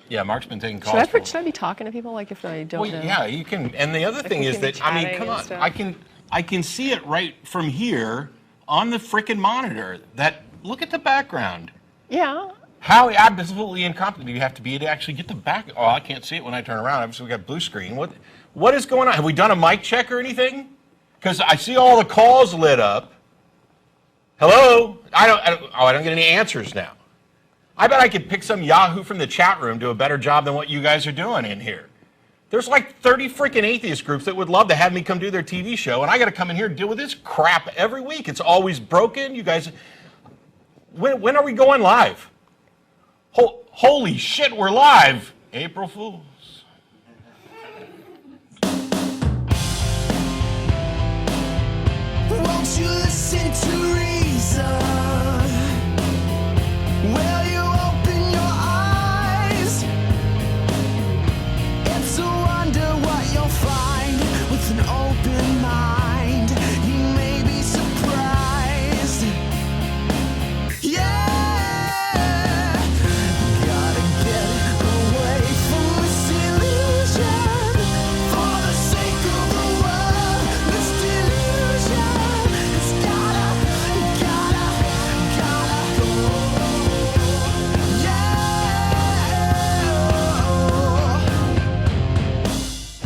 Yeah, Mark's been taking calls. Should I be talking to people like if I don't know? Yeah, you can. And the other thing is that, I mean, come on, I can see it right from here on the frickin' monitor. Look at the background. Yeah. How absolutely incompetent do you have to be to actually get the back? Oh, I can't see it when I turn around. Obviously, we got blue screen. What is going on? Have we done a mic check or anything? Because I see all the calls lit up. Hello? I don't get any answers now. I bet I could pick some Yahoo from the chat room do a better job than what you guys are doing in here. There's like 30 freaking atheist groups that would love to have me come do their TV show, and I got to come in here and deal with this crap every week. It's always broken. You guys, when are we going live? Holy shit, we're live. April Fools. Won't you listen to reason? Will you open your eyes? It's a wonder what you'll find with an open mind. You may be surprised. Yeah, gotta get away from this illusion for the sake of the world. This delusion has gotta go.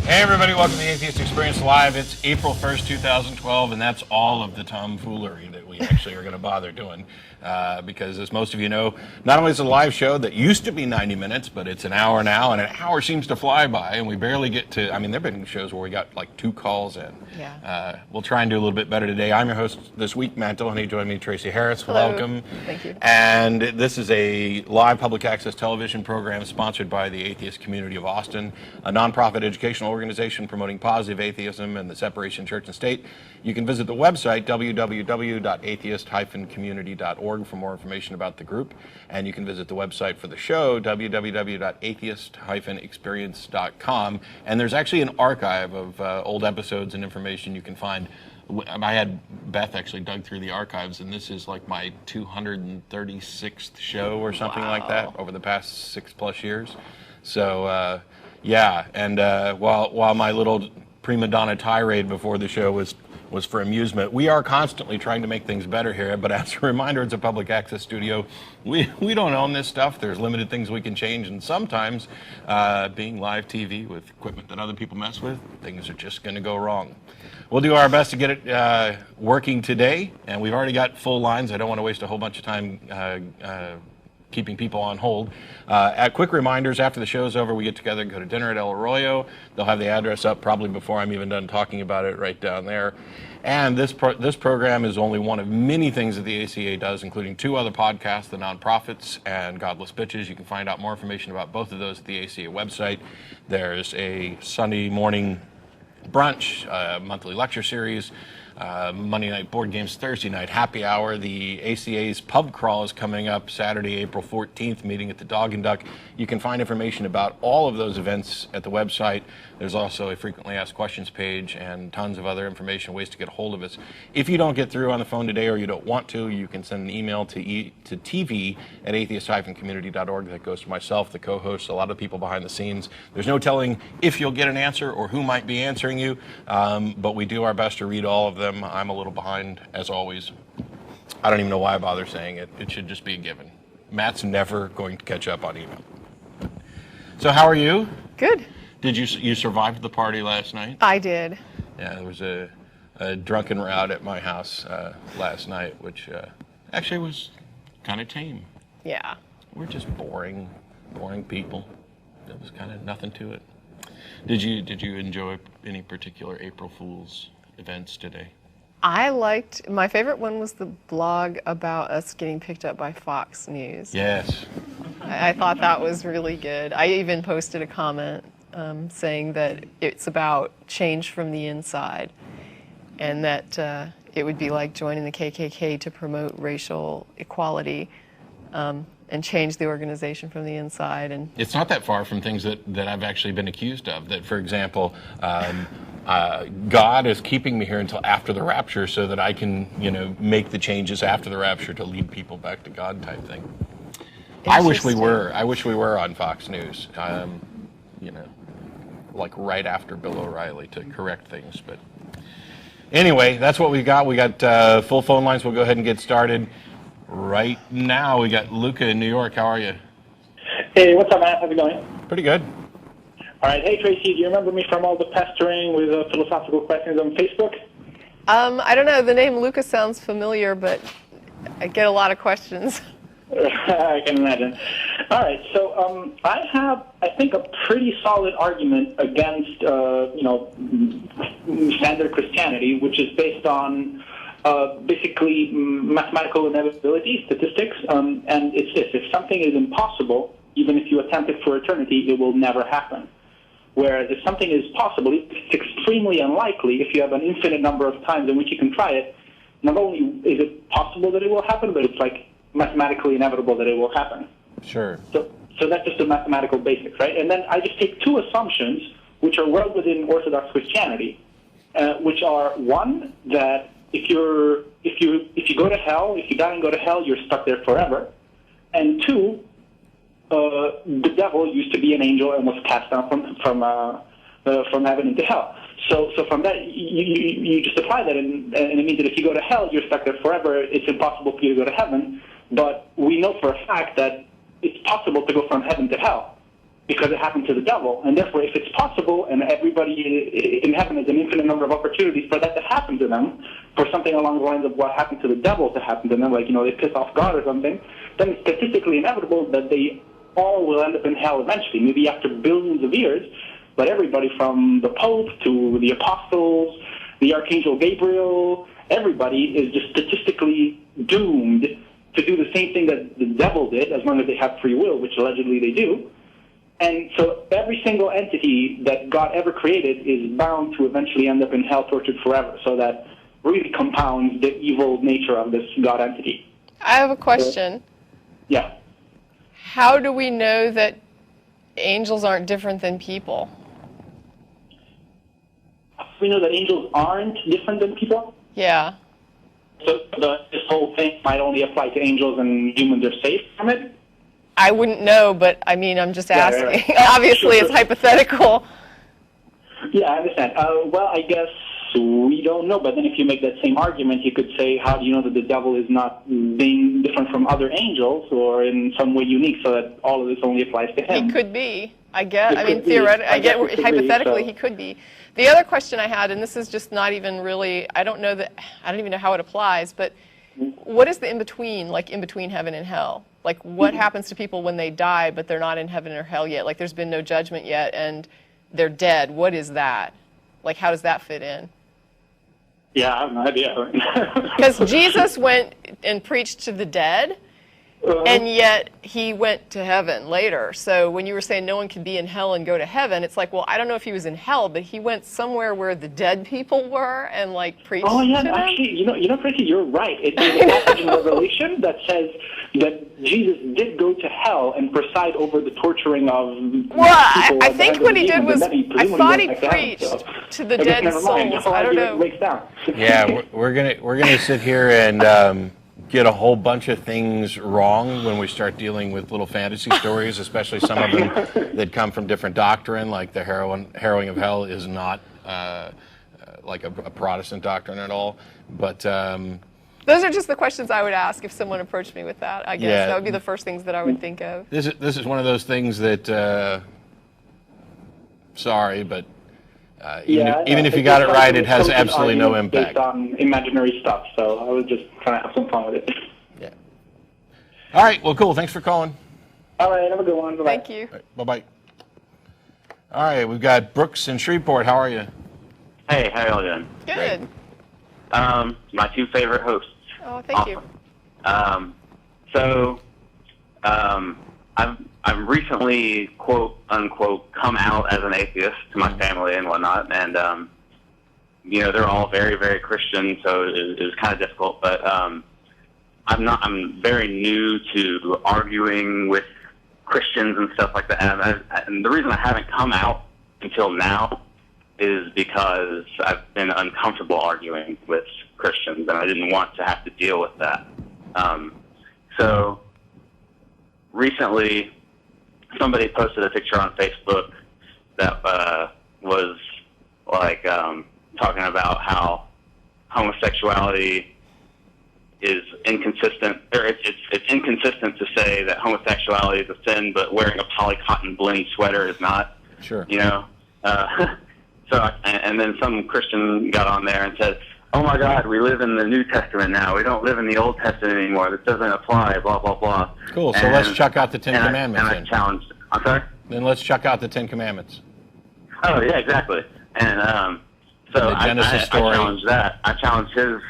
Hey everybody, welcome to the Atheist Experience Live. It's April 1st, 2012, and that's all of the tomfoolery that we actually are going to bother doing. Because as most of you know, not only is it a live show that used to be 90 minutes, but it's an hour now, and an hour seems to fly by, and we barely get to, I mean, there have been shows where we got like 2 calls in. Yeah. We'll try and do a little bit better today. I'm your host this week, Matt Dillon. Join me, Tracy Harris. Hello. Welcome. Thank you. And this is a live public access television program sponsored by the Atheist Community of Austin, a nonprofit educational organization promoting positive atheism and the separation of church and state. You can visit the website, www.atheist-community.org, for more information about the group. And you can visit the website for the show, www.atheist-experience.com. And there's actually an archive of old episodes and information you can find. I had Beth actually dug through the archives, and this is like my 236th show or something like that over the past 6+ years. So, yeah, and while my little prima donna tirade before the show was for amusement, we are constantly trying to make things better here. But as a reminder, it's a public access studio. We don't own this stuff. There's limited things we can change, and sometimes, being live TV with equipment that other people mess with, things are just going to go wrong. We'll do our best to get it working today, and we've already got full lines. I don't want to waste a whole bunch of time keeping people on hold. Quick reminders, after the show's over, we get together and go to dinner at El Arroyo. They'll have the address up probably before I'm even done talking about it, right down there. And this program is only one of many things that the ACA does, including 2 other podcasts, The Nonprofits and Godless Bitches. You can find out more information about both of those at the ACA website. There's a Sunday morning brunch, monthly lecture series, Monday night board games, Thursday night happy hour. The ACA's pub crawl is coming up Saturday, April 14th, meeting at the Dog and Duck. You can find information about all of those events at the website. There's also a frequently asked questions page and tons of other information, ways to get a hold of us. If you don't get through on the phone today or you don't want to, you can send an email to tv@atheist-community.org. That goes to myself, the co-host, a lot of people behind the scenes. There's no telling if you'll get an answer or who might be answering you, but we do our best to read all of them. I'm a little behind, as always. I don't even know why I bother saying it. It should just be a given. Matt's never going to catch up on email. So how are you? Good. Did you survive the party last night? I did. Yeah, there was a drunken rout at my house last night, which actually was kind of tame. Yeah. We're just boring people. There was kind of nothing to it. Did you enjoy any particular April Fool's events today? My favorite one was the blog about us getting picked up by Fox News. Yes. I thought that was really good. I even posted a comment saying that it's about change from the inside, and that it would be like joining the KKK to promote racial equality and change the organization from the inside. And it's not that far from things that I've actually been accused of. That, for example, God is keeping me here until after the rapture so that I can, make the changes after the rapture to lead people back to God type thing. I wish we Interesting. were. I wish we were on Fox News. You know, like right after Bill O'Reilly to correct things. But anyway, that's what we got. We got full phone lines. We'll go ahead and get started right now. We got Luca in New York. How are you? Hey, what's up, Matt? How's it going? Pretty good. All right. Hey, Tracy, do you remember me from all the pestering with philosophical questions on Facebook? I don't know. The name Lucas sounds familiar, but I get a lot of questions. I can imagine. All right. So I have, I think, a pretty solid argument against, standard Christianity, which is based on basically mathematical inevitability, statistics. And it's this: if something is impossible, even if you attempt it for eternity, it will never happen. Whereas if something is possible, it's extremely unlikely if you have an infinite number of times in which you can try it. Not only is it possible that it will happen, but it's like mathematically inevitable that it will happen. Sure. So that's just the mathematical basics, right? And then I just take two assumptions which are well within Orthodox Christianity, which are one, that if you go to hell, if you die and go to hell, you're stuck there forever, and two, the devil used to be an angel and was cast down from heaven into hell. So from that, you just apply that, and it means that if you go to hell, you're stuck there forever. It's impossible for you to go to heaven. But we know for a fact that it's possible to go from heaven to hell because it happened to the devil. And therefore, if it's possible, and everybody in heaven has an infinite number of opportunities for that to happen to them, for something along the lines of what happened to the devil to happen to them, like, they piss off God or something, then it's statistically inevitable that they all will end up in hell eventually, maybe after billions of years. But everybody from the Pope to the apostles, the Archangel Gabriel, everybody is just statistically doomed to do the same thing that the devil did, as long as they have free will, which allegedly they do. And so every single entity that God ever created is bound to eventually end up in hell, tortured forever. So that really compounds the evil nature of this God entity. I have a question. Yeah. How do we know that angels aren't different than people? We know that angels aren't different than people. Yeah. So this whole thing might only apply to angels, and humans are safe from it? I wouldn't know, but I mean, I'm just Yeah, asking. right. Obviously, Sure. it's hypothetical. Yeah, I understand. Well, I guess we don't know, but then if you make that same argument, you could say, how do you know that the devil is not being different from other angels or in some way unique, so that all of this only applies to him? He could be. I guess. He I mean, could be. theoretically, I guess he could be, hypothetically, so- he could be. The other question I had, and this is just not even really, I don't even know how it applies, but what is the in-between, like in between heaven and hell? Like, what happens to people when they die, but they're not in heaven or hell yet? Like, there's been no judgment yet, and they're dead. What is that? Like, how does that fit in? Yeah, I have no idea. Because Jesus went and preached to the dead, and yet he went to heaven later. So when you were saying no one can be in hell and go to heaven, it's like, well, I don't know if he was in hell, but he went somewhere where the dead people were and like preached Oh yeah, to them. actually, Tracy, you're right. There's a passage in Revelation that says that Jesus did go to hell and preside over the torturing of Well, people. I at the think end of what the he did demons, was, and then I presumably thought went he back to heaven, preached so- to the I guess dead never mind. souls. The whole I don't argument know. breaks down. Yeah, we're gonna sit here and get a whole bunch of things wrong when we start dealing with little fantasy stories, especially some of them that come from different doctrine, like the harrowing of hell is not like a Protestant doctrine at all. But Those are just the questions I would ask if someone approached me with that. I guess Yeah. that would be the first things that I would think of. this is one of those things that sorry, but even if you got it right, it has absolutely no impact. Based on imaginary stuff, so I was just trying to have some fun with it. Yeah. All right. Well, cool. Thanks for calling. All right, have a good one. Bye-bye. Thank you. All right, bye-bye. All right. We've got Brooks in Shreveport. How are you? Hey, how y'all doing? Good. My two favorite hosts. Oh, thank you. I've recently, quote unquote, come out as an atheist to my family and whatnot, and they're all very, very Christian, so it was kind of difficult. But I'm very new to arguing with Christians and stuff like that, and the reason I haven't come out until now is because I've been uncomfortable arguing with Christians, and I didn't want to have to deal with that. So recently somebody posted a picture on Facebook that was like talking about how homosexuality is inconsistent, or it's inconsistent to say that homosexuality is a sin, but wearing a polycotton blingy sweater is not. Sure. You know, and then some Christian got on there and said, "Oh my God, we live in the New Testament now. We don't live in the Old Testament anymore. This doesn't apply." Blah blah blah. Cool. So let's chuck out the Ten Commandments. And I challenged. I'm sorry. Then let's chuck out the Ten Commandments. Oh yeah, exactly. And so the Genesis story. I challenged that. I challenged his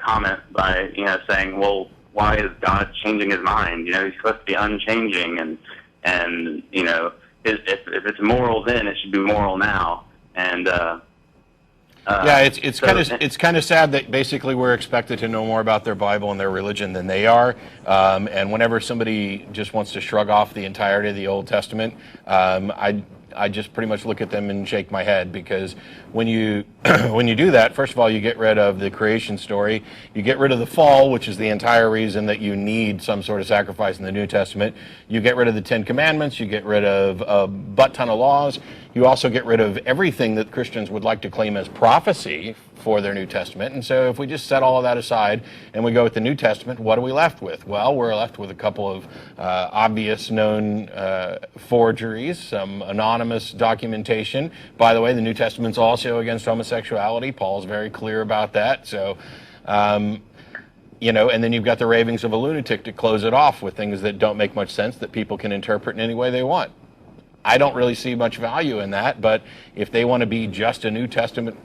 comment by saying, "Well, why is God changing his mind? He's supposed to be unchanging, and if it's moral then, it should be moral now." And yeah, it's kind of sad that basically we're expected to know more about their Bible and their religion than they are. And whenever somebody just wants to shrug off the entirety of the Old Testament, I just pretty much look at them and shake my head, because when you when you do that, first of all, you get rid of the creation story, you get rid of the fall, which is the entire reason that you need some sort of sacrifice in the New Testament. You get rid of the Ten Commandments, you get rid of a butt ton of laws. You also get rid of everything that Christians would like to claim as prophecy for their New Testament. And so if we just set all of that aside and we go with the New Testament, what are we left with? Well, we're left with a couple of obvious known forgeries, some anonymous documentation. By the way, the New Testament's also against homosexuality. Paul's very clear about that. So, and then you've got the ravings of a lunatic to close it off with things that don't make much sense that people can interpret in any way they want. I don't really see much value in that, but if they want to be just a New Testament,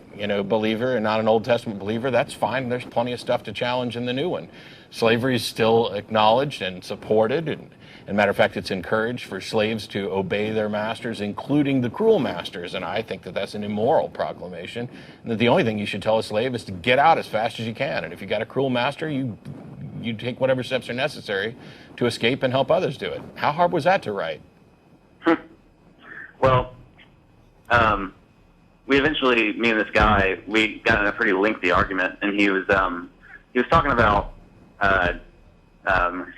believer and not an Old Testament believer, that's fine. There's plenty of stuff to challenge in the new one. Slavery is still acknowledged and supported, and matter of fact, it's encouraged for slaves to obey their masters, including the cruel masters, and I think that that's an immoral proclamation, and that the only thing you should tell a slave is to get out as fast as you can, and if you got a cruel master, you take whatever steps are necessary to escape and help others do it. How hard was that to write? Well, we eventually, me and this guy, we got in a pretty lengthy argument, and he was talking about, let's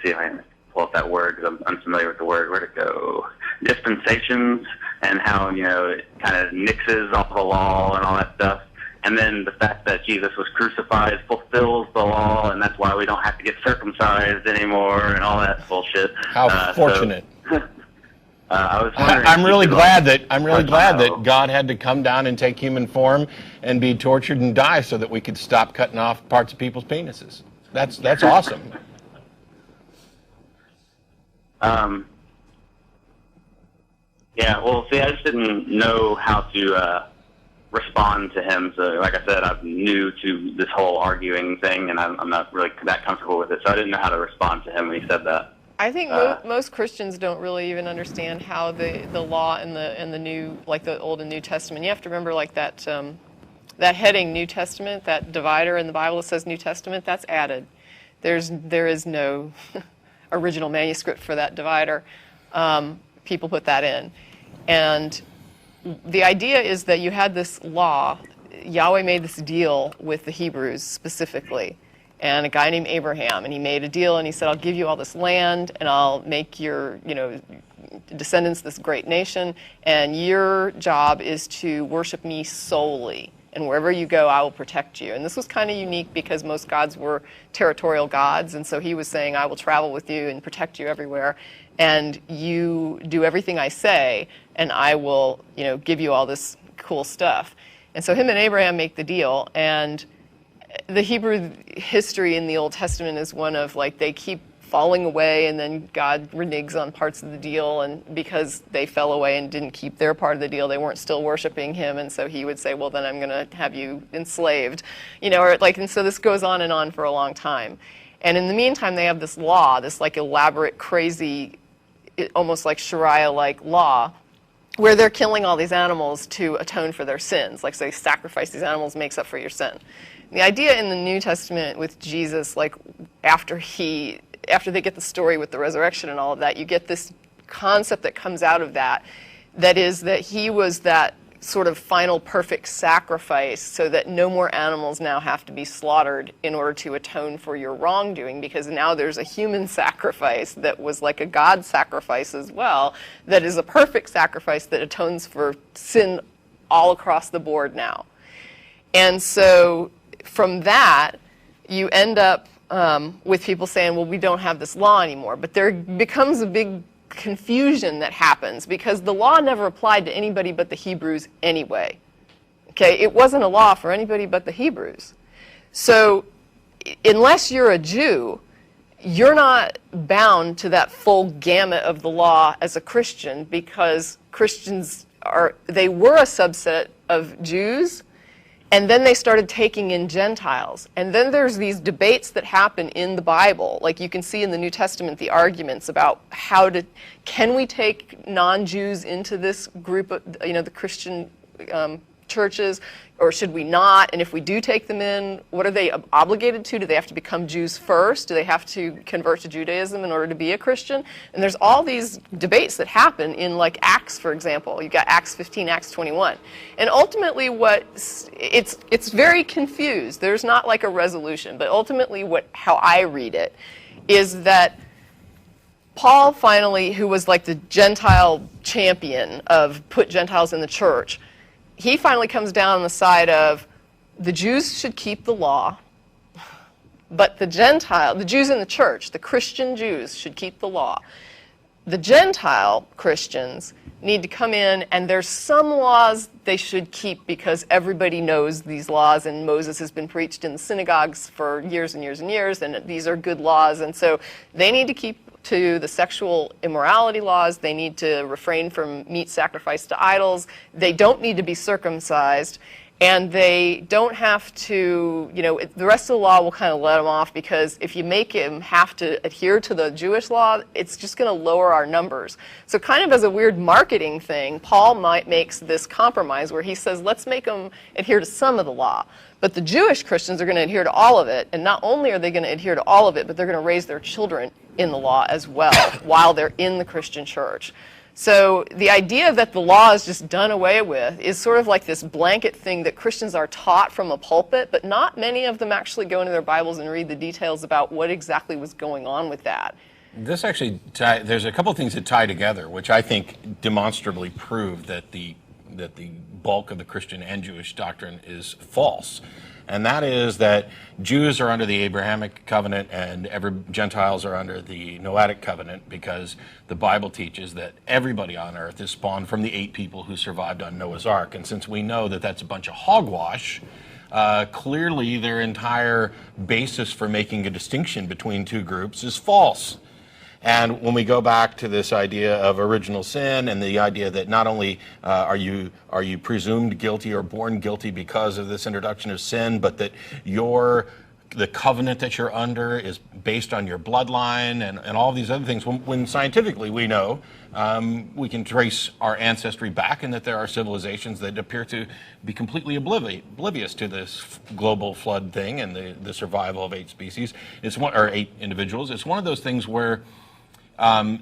see if I can pull up that word, because I'm unfamiliar with the word. Where'd it go? Dispensations, and how, it kind of nixes off the law and all that stuff. And then the fact that Jesus was crucified fulfills the law, and that's why we don't have to get circumcised anymore, and all that bullshit. How fortunate. I was wondering. I'm really glad that God had to come down and take human form and be tortured and die so that we could stop cutting off parts of people's penises. That's awesome. Yeah. Well, see, I just didn't know how to respond to him. So, like I said, I'm new to this whole arguing thing, and I'm not really that comfortable with it. So I didn't know how to respond to him when he said that. I think most Christians don't really even understand how the law and the new, like the Old and New Testament. You have to remember, like that heading New Testament, that divider in the Bible that says New Testament, that's added. There is no original manuscript for that divider. People put that in, and the idea is that you had this law. Yahweh made this deal with the Hebrews specifically, and a guy named Abraham, and he made a deal, and he said, I'll give you all this land, and I'll make your, descendants this great nation, and your job is to worship me solely, and wherever you go, I will protect you. And this was kind of unique because most gods were territorial gods, and so he was saying, I will travel with you and protect you everywhere, and you do everything I say, and I will, give you all this cool stuff. And so him and Abraham make the deal, and the Hebrew history in the Old Testament is one of, like, they keep falling away, and then God reneges on parts of the deal, and because they fell away and didn't keep their part of the deal, they weren't still worshiping him, and so he would say, well, then I'm going to have you enslaved, and so this goes on and on for a long time. And in the meantime, they have this law, this, like, elaborate, crazy, almost like Sharia-like law, where they're killing all these animals to atone for their sins. Like, so they sacrifice these animals, makes up for your sin. The idea in the New Testament with Jesus, like, after they get the story with the resurrection and all of that, you get this concept that comes out of that is that he was that sort of final perfect sacrifice so that no more animals now have to be slaughtered in order to atone for your wrongdoing, because now there's a human sacrifice that was like a God sacrifice as well, that is a perfect sacrifice that atones for sin all across the board now. And so from that, you end up with people saying, well, we don't have this law anymore. But there becomes a big confusion that happens because the law never applied to anybody but the Hebrews anyway. Okay, it wasn't a law for anybody but the Hebrews. So unless you're a Jew, you're not bound to that full gamut of the law as a Christian, because Christians they were a subset of Jews, and then they started taking in Gentiles. And then there's these debates that happen in the Bible. Like you can see in the New Testament, the arguments about can we take non-Jews into this group of, the Christian churches, or should we not? And if we do take them in, what are they obligated to? Do they have to become Jews first? Do they have to convert to Judaism in order to be a Christian? And there's all these debates that happen in, like, Acts, for example. You've got Acts 15, Acts 21. And ultimately it's very confused. There's not like a resolution. But ultimately how I read it is that Paul finally, who was like the Gentile champion of put Gentiles in the church, he finally comes down on the side of the Jews should keep the law, but the Jews in the church, the Christian Jews, should keep the law. The Gentile Christians need to come in, and there's some laws they should keep because everybody knows these laws, and Moses has been preached in the synagogues for years and years and years, and these are good laws, and so they need to keep to the sexual immorality laws. They need to refrain from meat sacrificed to idols. They don't need to be circumcised. And they don't have to, the rest of the law will kind of let them off, because if you make them have to adhere to the Jewish law, it's just going to lower our numbers. So kind of as a weird marketing thing, Paul makes this compromise where he says, let's make them adhere to some of the law. But the Jewish Christians are going to adhere to all of it. And not only are they going to adhere to all of it, but they're going to raise their children in the law as well while they're in the Christian church. So the idea that the law is just done away with is sort of like this blanket thing that Christians are taught from a pulpit, but not many of them actually go into their Bibles and read the details about what exactly was going on with that. This actually, there's a couple of things that tie together, which I think demonstrably prove that the bulk of the Christian and Jewish doctrine is false. And that is that Jews are under the Abrahamic covenant and Gentiles are under the Noahic covenant, because the Bible teaches that everybody on earth is spawned from the 8 people who survived on Noah's Ark. And since we know that that's a bunch of hogwash, clearly their entire basis for making a distinction between two groups is false. And when we go back to this idea of original sin and the idea that not only are you presumed guilty or born guilty because of this introduction of sin, but that the covenant that you're under is based on your bloodline and all these other things, when scientifically we know we can trace our ancestry back, and that there are civilizations that appear to be completely oblivious to this global flood thing and the survival of 8 species. 8 individuals. It's one of those things where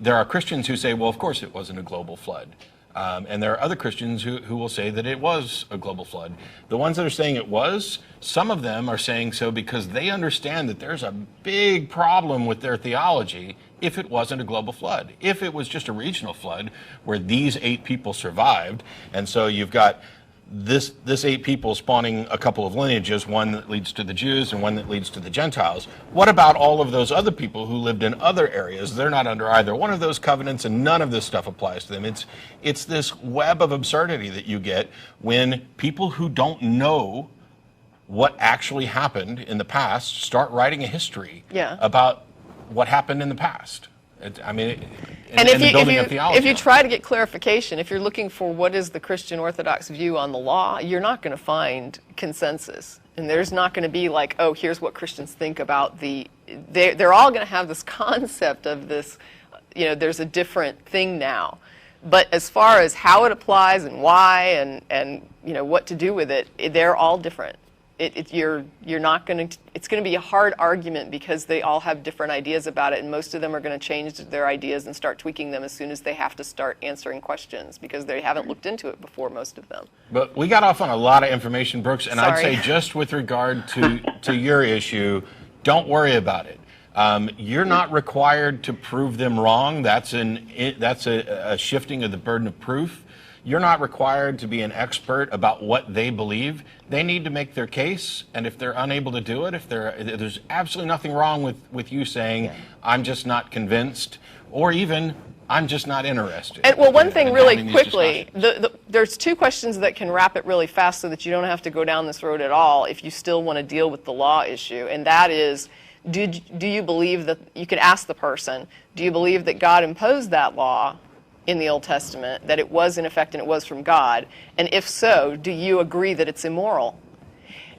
there are Christians who say, well, of course it wasn't a global flood. And there are other Christians who will say that it was a global flood. The ones that are saying it was, some of them are saying so because they understand that there's a big problem with their theology if it wasn't a global flood. If it was just a regional flood where these 8 people survived, and so you've got this 8 people spawning a couple of lineages, one that leads to the Jews and one that leads to the Gentiles. What about all of those other people who lived in other areas? They're not under either one of those covenants, and none of this stuff applies to them. It's this web of absurdity that you get when people who don't know what actually happened in the past start writing a history about what happened in the past. If you try to get clarification, if you're looking for what is the Christian Orthodox view on the law, you're not going to find consensus. And there's not going to be like, oh, here's what Christians think about they're all going to have this concept of this, there's a different thing now. But as far as how it applies and why and what to do with it, they're all different. you're not going to. It's going to be a hard argument because they all have different ideas about it, and most of them are going to change their ideas and start tweaking them as soon as they have to start answering questions because they haven't looked into it before. Most of them. But we got off on a lot of information, Brooks, and I'd Sorry. say just with regard to your issue, don't worry about it. You're not required to prove them wrong. That's a shifting of the burden of proof. You're not required to be an expert about what they believe. They need to make their case, and if they're unable to do it, there's absolutely nothing wrong with you saying, I'm just not convinced, or even, I'm just not interested. And, well, one thing in really having these quickly, discussions. there's two questions that can wrap it really fast so that you don't have to go down this road at all if you still want to deal with the law issue, and that is, do you believe that, you could ask the person, do you believe that God imposed that law in the Old Testament, that it was in effect and it was from God? And if so, do you agree that it's immoral?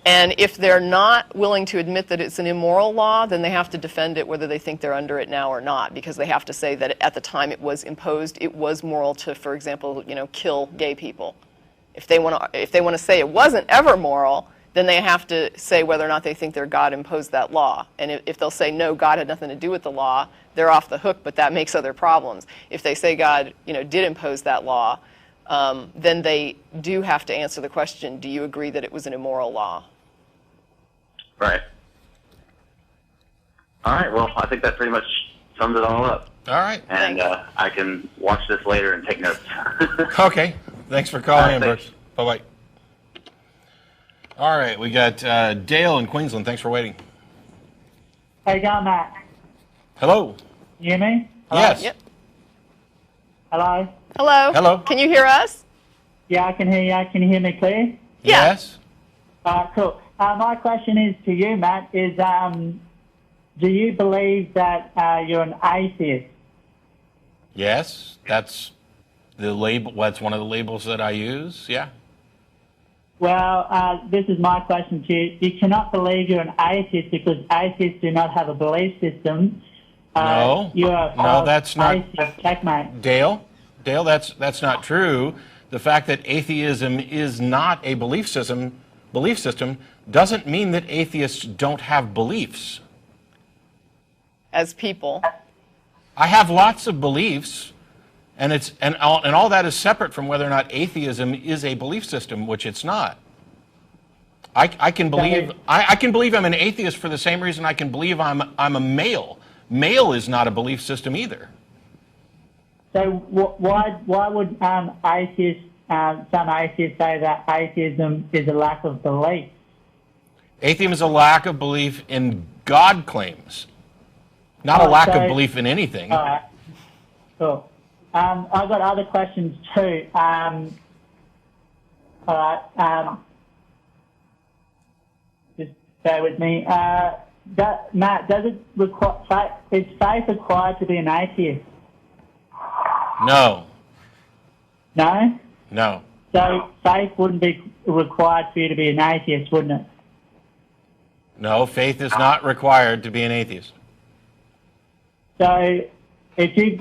And if they're not willing to admit that it's an immoral law, then they have to defend it whether they think they're under it now or not, because they have to say that at the time it was imposed, it was moral to, for example, kill gay people. If they want to say it wasn't ever moral, then they have to say whether or not they think their God imposed that law. And if they'll say, no, God had nothing to do with the law, they're off the hook, but that makes other problems. If they say God did impose that law, then they do have to answer the question, do you agree that it was an immoral law? Right. All right, well, I think that pretty much sums it all up. All right. And I can watch this later and take notes. Okay. Thanks for calling in, thanks. Brooks. Bye-bye. All right, we got Dale in Queensland. Thanks for waiting. How you going, Matt? Hello. You hear me? Hello? Yes. Yep. Hello? Hello? Hello. Can you hear us? Yeah, I can hear you. Can you hear me clear? Yeah. Yes. Cool. My question is to you, Matt, is do you believe that you're an atheist? Yes. That's the label. That's one of the labels that I use. Yeah. Well, this is my question to you. You cannot believe you're an atheist because atheists do not have a belief system. No. You're a No, that's not- atheist. Checkmate. Dale, that's not true. The fact that atheism is not a belief system doesn't mean that atheists don't have beliefs. As people. I have lots of beliefs, and all that is separate from whether or not atheism is a belief system, which it's not. I can believe I'm an atheist for the same reason I can believe I'm a male. Male is not a belief system either. So why would atheists, some atheists say that atheism is a lack of belief? Atheism is a lack of belief in God claims, not a lack of belief in anything. All right. Cool. I've got other questions too. All right. Just bear with me. Matt, does it require? Is faith required to be an atheist? No. No. No. So faith wouldn't be required for you to be an atheist, wouldn't it? No, faith is not required to be an atheist. So if you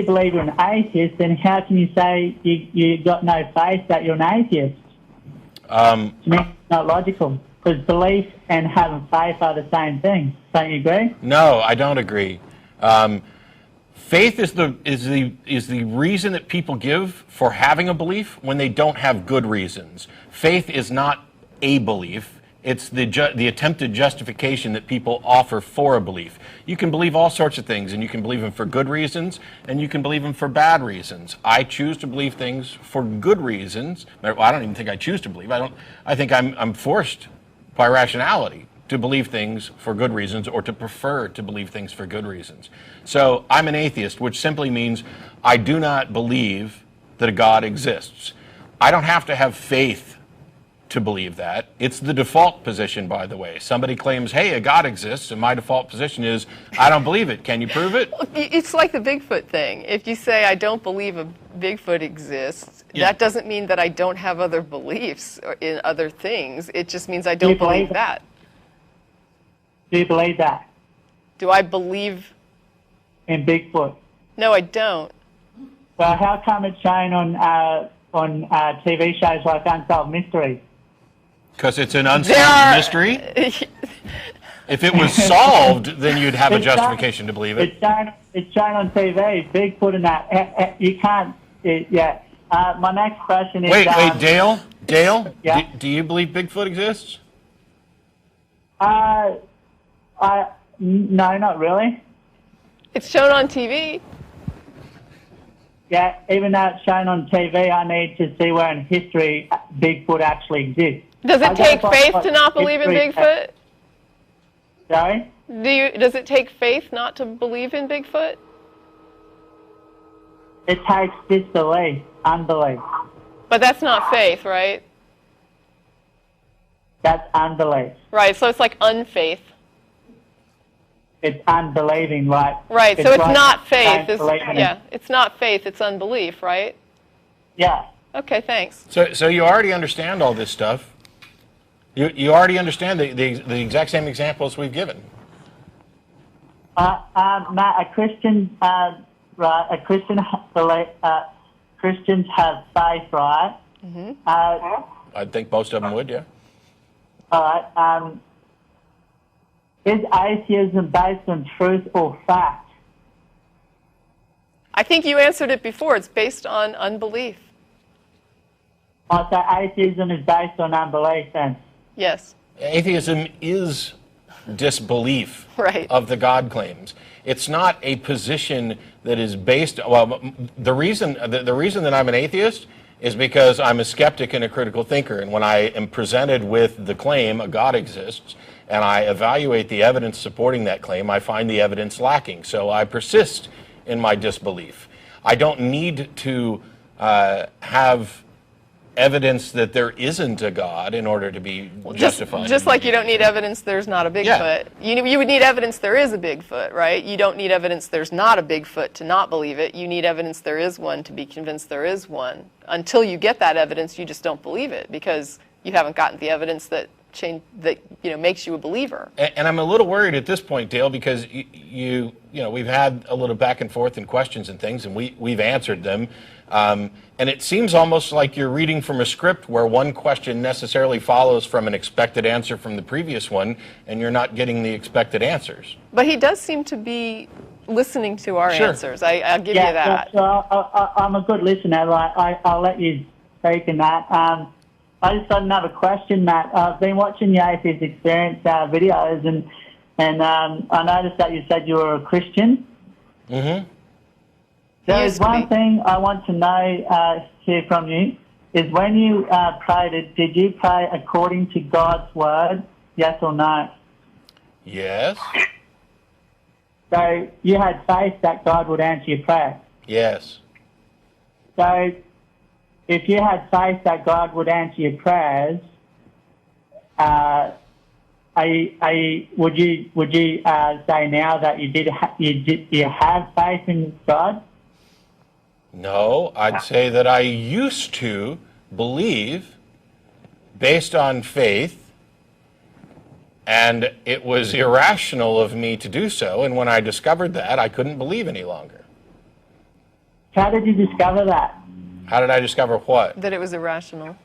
believe you're an atheist, then how can you say you got no faith that you're an atheist? To me, it's not logical, because belief and having faith are the same thing. Don't you agree? No, I don't agree. Faith is the reason that people give for having a belief when they don't have good reasons. Faith is not a belief. It's the attempted justification that people offer for a belief. You can believe all sorts of things, and you can believe them for good reasons, and you can believe them for bad reasons. I choose to believe things for good reasons. Well, I don't even think I choose to believe. I think I'm forced by rationality to believe things for good reasons, or to prefer to believe things for good reasons. So I'm an atheist, which simply means I do not believe that a God exists. I don't have to have faith to believe that. It's the default position, by the way. Somebody claims, hey, a God exists, and my default position is, I don't believe it. Can you prove it? It's like the Bigfoot thing. If you say, I don't believe a Bigfoot exists, Yeah. that doesn't mean that I don't have other beliefs in other things. It just means I don't you believe believe that. Do you believe that Do I believe? in Bigfoot? No, I don't. Well, how come it's shown on TV shows like Unsolved Mysteries? Because it's an There unsolved are- mystery? If it was solved, then you'd have a It's not- justification to believe it. It's shown on TV. Bigfoot and that. You can't. Yeah. My next question is. Wait, Dale? Yeah? Do you believe Bigfoot exists? No, not really. It's shown on TV. Yeah, even though it's shown on TV, I need to see where in history Bigfoot actually exists. Does I it take don't faith like to not believe in history- Bigfoot? Sorry? Does it take faith not to believe in Bigfoot? It takes disbelief, unbelief. But that's not faith, right? That's unbelief. Right, so it's like unfaith. It's unbelieving, right? Right, so it's like not faith. don't believe in it. Yeah, it's not faith, it's unbelief, right? Yeah. Okay, thanks. So you already understand all this stuff. You already understand the exact same examples we've given. Matt, a Christian, right? Christians have faith, right? Mm-hmm. I think most of them would, yeah. All right. Is atheism based on truth or fact? I think you answered it before. It's based on unbelief. Oh, so atheism is based on unbelief then? Yes. Atheism is disbelief Right. of the God claims. It's not a position that is based. Well, the reason that I'm an atheist is because I'm a skeptic and a critical thinker, and when I am presented with the claim a God exists, and I evaluate the evidence supporting that claim, I find the evidence lacking. So I persist in my disbelief. I don't need to have evidence that there isn't a God in order to be justified. Just like you don't need evidence there's not a Bigfoot. Yeah. You would need evidence there is a Bigfoot, right? You don't need evidence there's not a Bigfoot to not believe it. You need evidence there is one to be convinced there is one. Until you get that evidence, you just don't believe it because you haven't gotten the evidence that makes you a believer. And I'm a little worried at this point, Dale, because we've had a little back and forth in questions and things, and we've answered them. And it seems almost like you're reading from a script where one question necessarily follows from an expected answer from the previous one, and you're not getting the expected answers. But he does seem to be listening to our Sure. answers. I'll give you that. So I'm a good listener. I'll let you speak in that. I just got another question, Matt. I've been watching your Atheist Experience videos, and I noticed that you said you were a Christian. Mm-hmm. There's one thing I want to hear from you, is when you prayed, did you pray according to God's word, yes or no? Yes. So you had faith that God would answer your prayer. Yes. So if you had faith that God would answer your prayers, would you say now that you have faith in God? No, I'd say that I used to believe based on faith, and it was irrational of me to do so, and when I discovered that, I couldn't believe any longer. How did you discover that? How did I discover what? That it was irrational.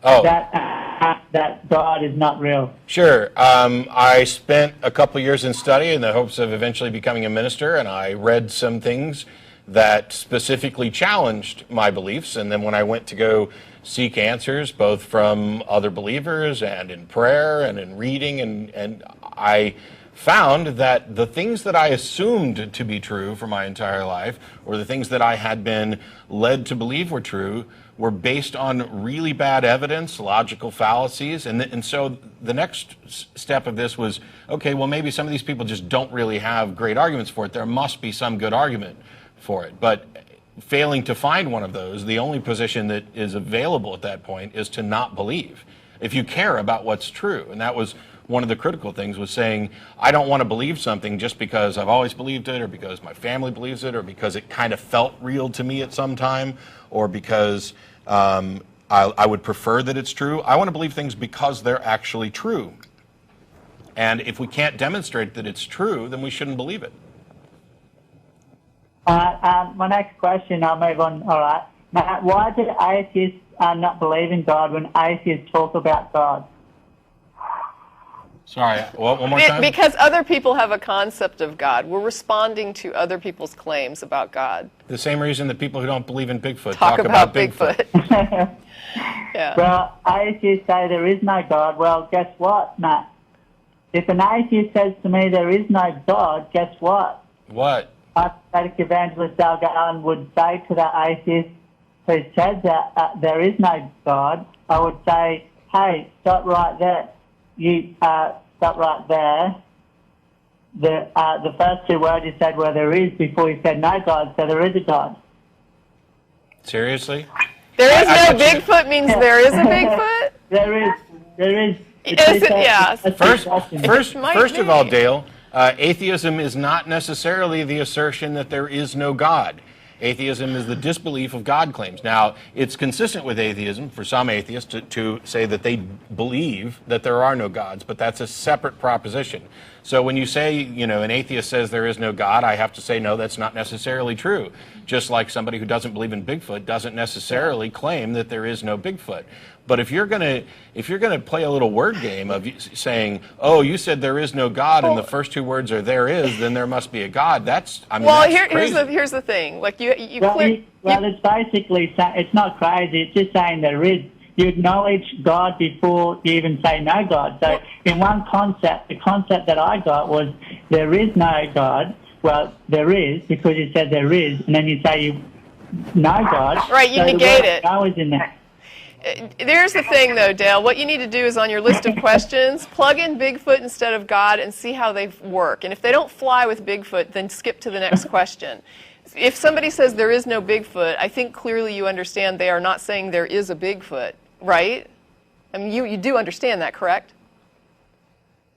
Oh, That God is not real. sure. I spent a couple years in study in the hopes of eventually becoming a minister, and I read some things that specifically challenged my beliefs. And then when I went to go seek answers, both from other believers and in prayer and in reading, and I found that the things that I assumed to be true for my entire life, or the things that I had been led to believe were true, were based on really bad evidence, logical fallacies. And so the next step of this was, okay, well, maybe some of these people just don't really have great arguments for it. There must be some good argument for it. But failing to find one of those, the only position that is available at that point is to not believe, if you care about what's true. And that was one of the critical things, was saying, I don't want to believe something just because I've always believed it, or because my family believes it, or because it kind of felt real to me at some time, or because I would prefer that it's true. I want to believe things because they're actually true. And if we can't demonstrate that it's true, then we shouldn't believe it. My next question, I'll move on. All right. Matt, why do atheists not believe in God when atheists talk about God? Sorry, one more time? Because other people have a concept of God. We're responding to other people's claims about God. The same reason that people who don't believe in Bigfoot Talk about Bigfoot. Yeah. Well, atheists say there is no God. Well, guess what, Matt? If an atheist says to me there is no God, guess what? What? Prophetic evangelist Dale Allen would say to that atheist who says that there is no God, I would say, hey, stop right there. You stop right there. The first two words you said were there is before you said no God, so there is a God. Seriously? There is no Bigfoot means there is a Bigfoot? There is. Yes. First of all, Dale, atheism is not necessarily the assertion that there is no God. Atheism is the disbelief of God claims. Now, it's consistent with atheism for some atheists to say that they believe that there are no gods, but that's a separate proposition. So when you say, an atheist says there is no God, I have to say, no, that's not necessarily true. Just like somebody who doesn't believe in Bigfoot doesn't necessarily claim that there is no Bigfoot. But if you're gonna play a little word game of saying, "Oh, you said there is no God," and the first two words are "there is," then there must be a God. That's crazy. Here's the thing. Like it's basically it's not crazy. It's just saying there is. You acknowledge God before you even say no God. So in one concept, the concept that I got was there is no God. Well, there is because you said there is, and then you say no God. Right, you negate it. No is in there. There's the thing, though, Dale. What you need to do is on your list of questions, plug in Bigfoot instead of God and see how they work. And if they don't fly with Bigfoot, then skip to the next question. If somebody says there is no Bigfoot, I think clearly you understand they are not saying there is a Bigfoot, right? I mean, you do understand that, correct?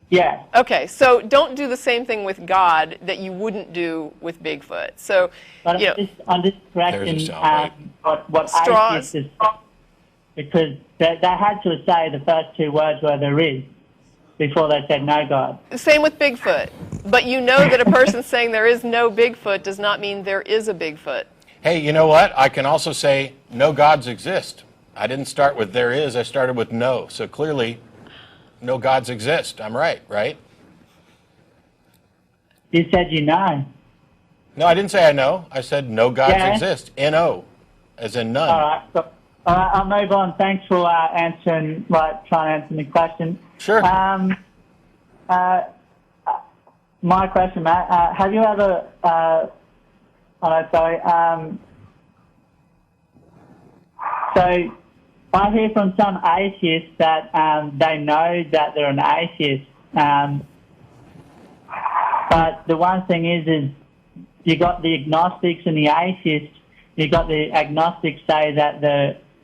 Yeah. Okay, so don't do the same thing with God that you wouldn't do with Bigfoot. So, but I'm just correcting what straws. atheists is. Because they had to say the first two words were there is before they said no God. Same with Bigfoot. But you know that a person saying there is no Bigfoot does not mean there is a Bigfoot. Hey, you know what? I can also say no gods exist. I didn't start with there is, I started with no. So clearly, no gods exist. I'm right? You said you know. No, I didn't say I know. I said no gods exist. N-O, as in none. All right. So, I'll move on. Thanks for trying to answer the question. Sure. My question, Matt, have you ever, so I hear from some atheists that they know that they're an atheist, but the one thing is you got the agnostics and the atheists. You got the agnostics say that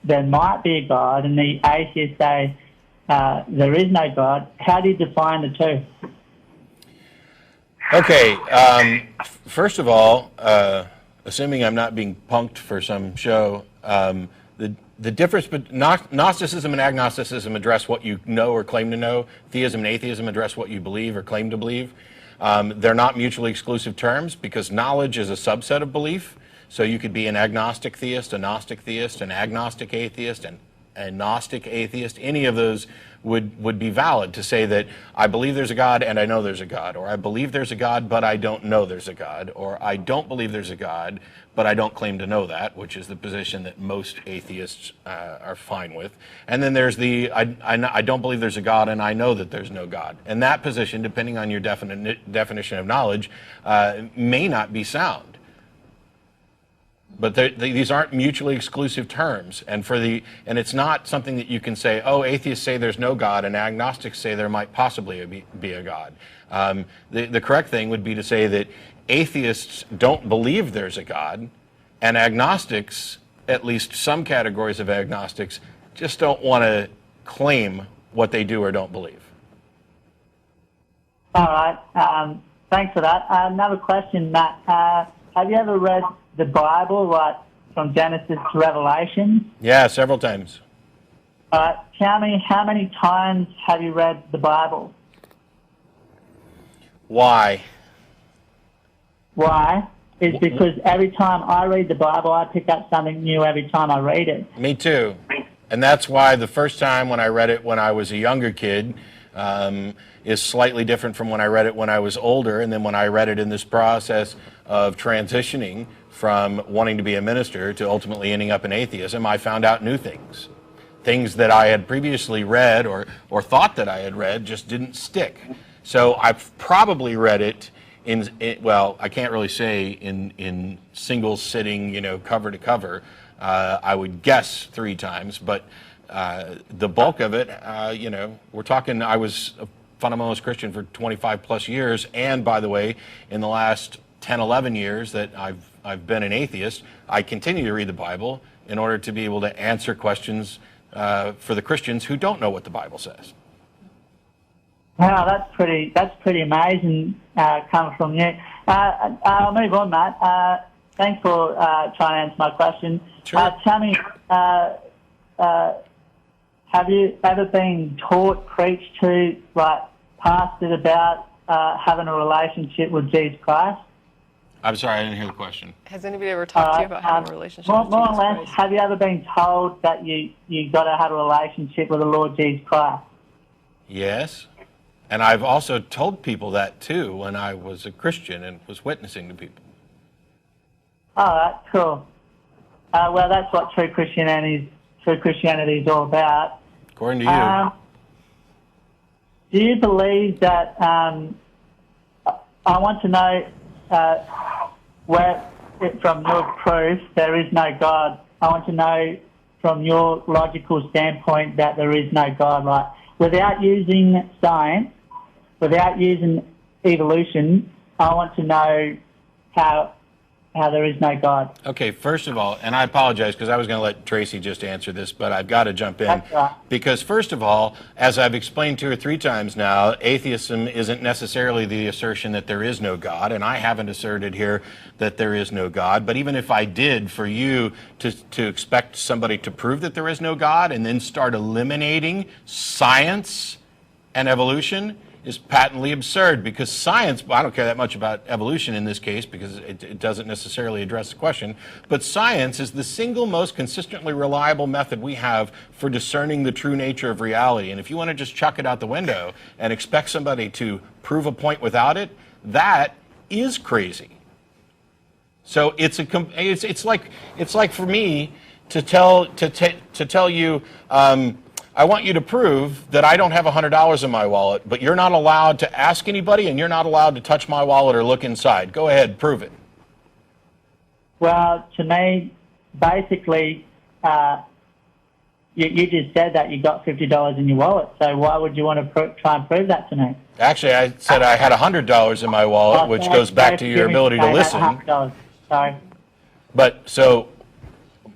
there might be a God, and the atheists say there is no God. How do you define the two? Okay, first of all, assuming I'm not being punked for some show, the difference between Gnosticism and agnosticism address what you know or claim to know. Theism and atheism address what you believe or claim to believe. They're not mutually exclusive terms because knowledge is a subset of belief. So you could be an agnostic theist, a Gnostic theist, an agnostic atheist, and a Gnostic atheist. Any of those would be valid to say that I believe there's a God and I know there's a God, or I believe there's a God but I don't know there's a God, or I don't believe there's a God but I don't claim to know that, which is the position that most atheists are fine with. And then there's the I don't believe there's a God and I know that there's no God. And that position, depending on your definition of knowledge, may not be sound. But these aren't mutually exclusive terms, and it's not something that you can say, oh, atheists say there's no God, and agnostics say there might possibly be a God. The correct thing would be to say that atheists don't believe there's a God, and agnostics, at least some categories of agnostics, just don't want to claim what they do or don't believe. All right. Thanks for that. Another question, Matt. Have you ever read the Bible, like from Genesis to Revelation? Yeah, several times. Tell me, how many times have you read the Bible? Why? Why? is because every time I read the Bible, I pick up something new every time I read it. Me too. And that's why the first time when I read it when I was a younger kid is slightly different from when I read it when I was older. And then when I read it in this process of transitioning from wanting to be a minister to ultimately ending up in atheism, I found out new things. Things that I had previously read or thought that I had read just didn't stick. So I've probably read it well, I can't really say in single sitting, cover to cover. I would guess 3 times, but the bulk of it, we're talking, I was a fundamentalist Christian for 25 plus years, and by the way, in the last 10, 11 years that I've been an atheist, I continue to read the Bible in order to be able to answer questions for the Christians who don't know what the Bible says. Wow, that's pretty amazing coming from you. I'll move on, Matt. Thanks for trying to answer my question. Sure. Tell me, have you ever been taught, preached to, pastored about having a relationship with Jesus Christ? I'm sorry, I didn't hear the question. Has anybody ever talked to you about having a relationship with More or Jesus less, Christ? have you ever been told that you got to have a relationship with the Lord Jesus Christ? Yes. And I've also told people that too when I was a Christian and was witnessing to people. Oh, that's cool. Well, that's what true Christianity is all about. According to you. Do you believe that? I want to know where, from your proof, there is no God. I want to know from your logical standpoint that there is no God. Without using science, without using evolution, I want to know how there is no God. Okay, first of all, and I apologize because I was going to let Tracy just answer this, but I've got to jump in. That's right. Because first of all, as I've explained 2 or 3 times now, atheism isn't necessarily the assertion that there is no God, and I haven't asserted here that there is no God. But even if I did, for you to expect somebody to prove that there is no God and then start eliminating science and evolution is patently absurd, because science, I don't care that much about evolution in this case because it doesn't necessarily address the question, but science is the single most consistently reliable method we have for discerning the true nature of reality. And if you want to just chuck it out the window and expect somebody to prove a point without it, that is crazy. So it's like for me to tell you, I want you to prove that I don't have $100 in my wallet, but you're not allowed to ask anybody and you're not allowed to touch my wallet or look inside. Go ahead, prove it. Well, to me, basically, you just said that you got $50 in your wallet, so why would you want to try and prove that to me? Actually, I said I had $100 in my wallet, which goes back to your ability to listen. $100. Sorry. But so